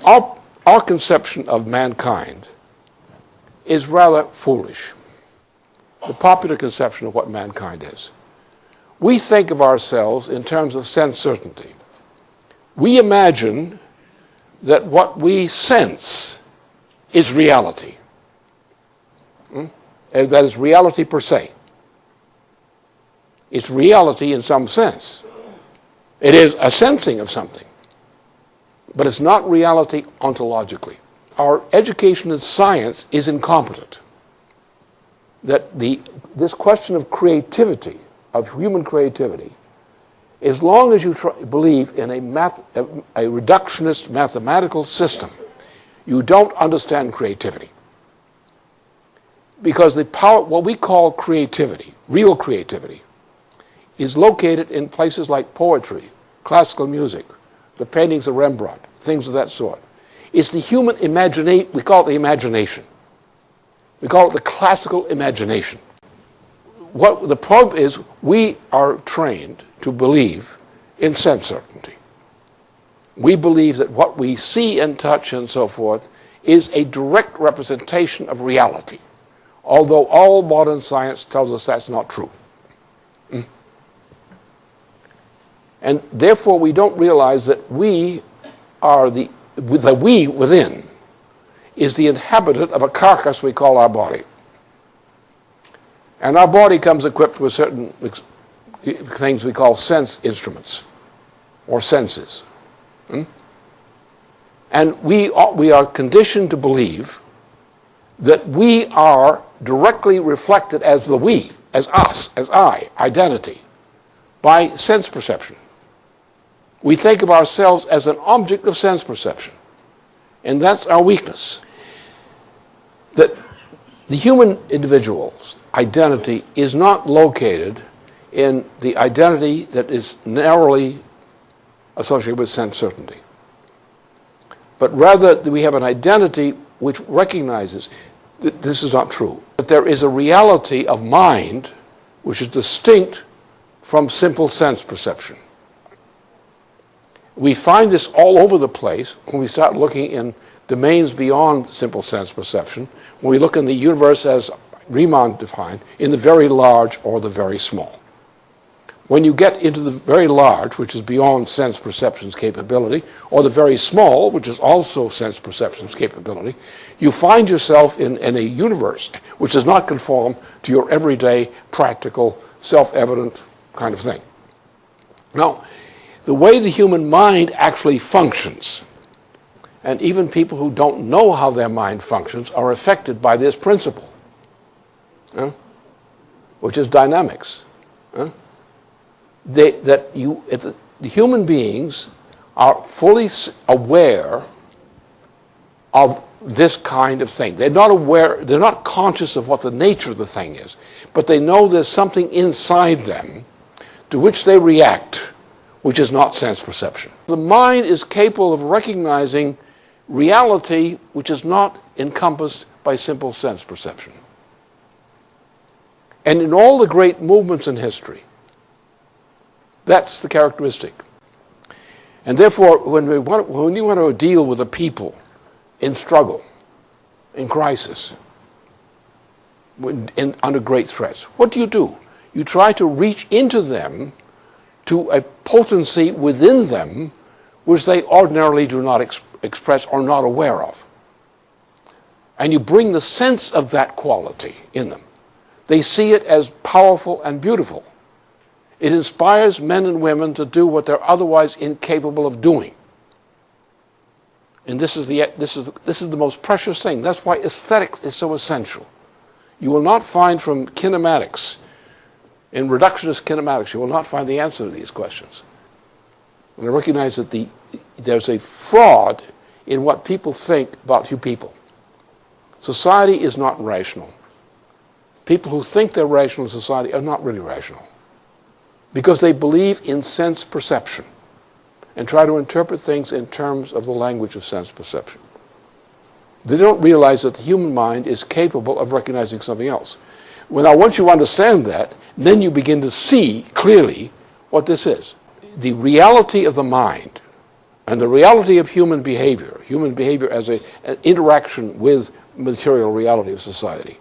Our conception of mankind is rather foolish, the popular conception of what mankind is. We think of ourselves in terms of sense certainty. We imagine that what we sense is reality. And that is reality per se. It's reality in some sense. It is a sensing of something. But it's not reality ontologically. Our education in science is incompetent. That this question of creativity, of human creativity, as long as you believe in a reductionist mathematical system, you don't understand creativity. Because the power, what we call creativity, real creativity, is located in places like poetry, classical music, the paintings of Rembrandt, things of that sort. It's the human imagination. We call it the imagination. We call it the classical imagination. What the problem is, we are trained to believe in sense certainty. We believe that what we see and touch and so forth is a direct representation of reality, although all modern science tells us that's not true. And therefore we don't realize that we are the we within is the inhabitant of a carcass we call our body. And our body comes equipped with certain things we call sense instruments or senses. And we are conditioned to believe that we are directly reflected as the we, as us, as I, identity, by sense perception. We think of ourselves as an object of sense perception. And that's our weakness. That the human individual's identity is not located in the identity that is narrowly associated with sense certainty. But rather, we have an identity which recognizes that this is not true. That there is a reality of mind which is distinct from simple sense perception. We find this all over the place when we start looking in domains beyond simple sense perception, when we look in the universe as Riemann defined, in the very large or the very small. When you get into the very large, which is beyond sense perception's capability, or the very small, which is also sense perception's capability, you find yourself in a universe which does not conform to your everyday, practical, self-evident kind of thing. Now, the way the human mind actually functions, and even people who don't know how their mind functions are affected by this principle, which is dynamics. The human beings are fully aware of this kind of thing. They're not aware, they're not conscious of what the nature of the thing is, but they know there's something inside them to which they react, which is not sense perception. The mind is capable of recognizing reality which is not encompassed by simple sense perception. And in all the great movements in history, that's the characteristic. And therefore, when you want to deal with a people in struggle, in crisis, under great threats, what do? You try to reach into them to a potency within them which they ordinarily do not express or not aware of. And you bring the sense of that quality in them. They see it as powerful and beautiful. It inspires men and women to do what they're otherwise incapable of doing. And this is the most precious thing. That's why aesthetics is so essential. You will not find from kinematics, in reductionist kinematics, you will not find the answer to these questions. And I recognize that there's a fraud in what people think about you people. Society is not rational. People who think they're rational in society are not really rational, because they believe in sense perception and try to interpret things in terms of the language of sense perception. They don't realize that the human mind is capable of recognizing something else. Well, now, once you understand that, then you begin to see clearly what this is. The reality of the mind and the reality of human behavior, human behavior as an interaction with material reality of society,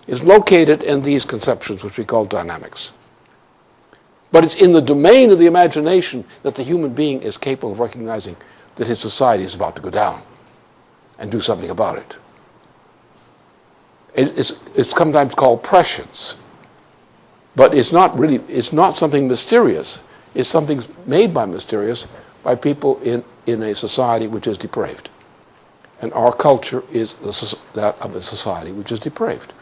is located in these conceptions which we call dynamics. But it's in the domain of the imagination that the human being is capable of recognizing that his society is about to go down and do something about it. It's sometimes called prescience, but it's not something mysterious. It's something made by mysterious by people in a society which is depraved. And our culture is that of a society which is depraved.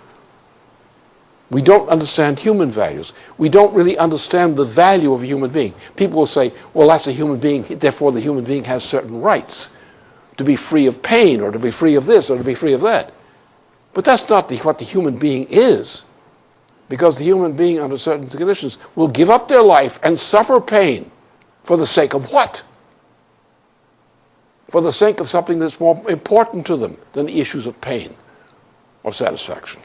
We don't understand human values. We don't really understand the value of a human being. People will say, well, that's a human being, therefore the human being has certain rights to be free of pain or to be free of this or to be free of that. But that's not what the human being is, because the human being under certain conditions will give up their life and suffer pain for the sake of what? For the sake of something that's more important to them than the issues of pain or satisfaction.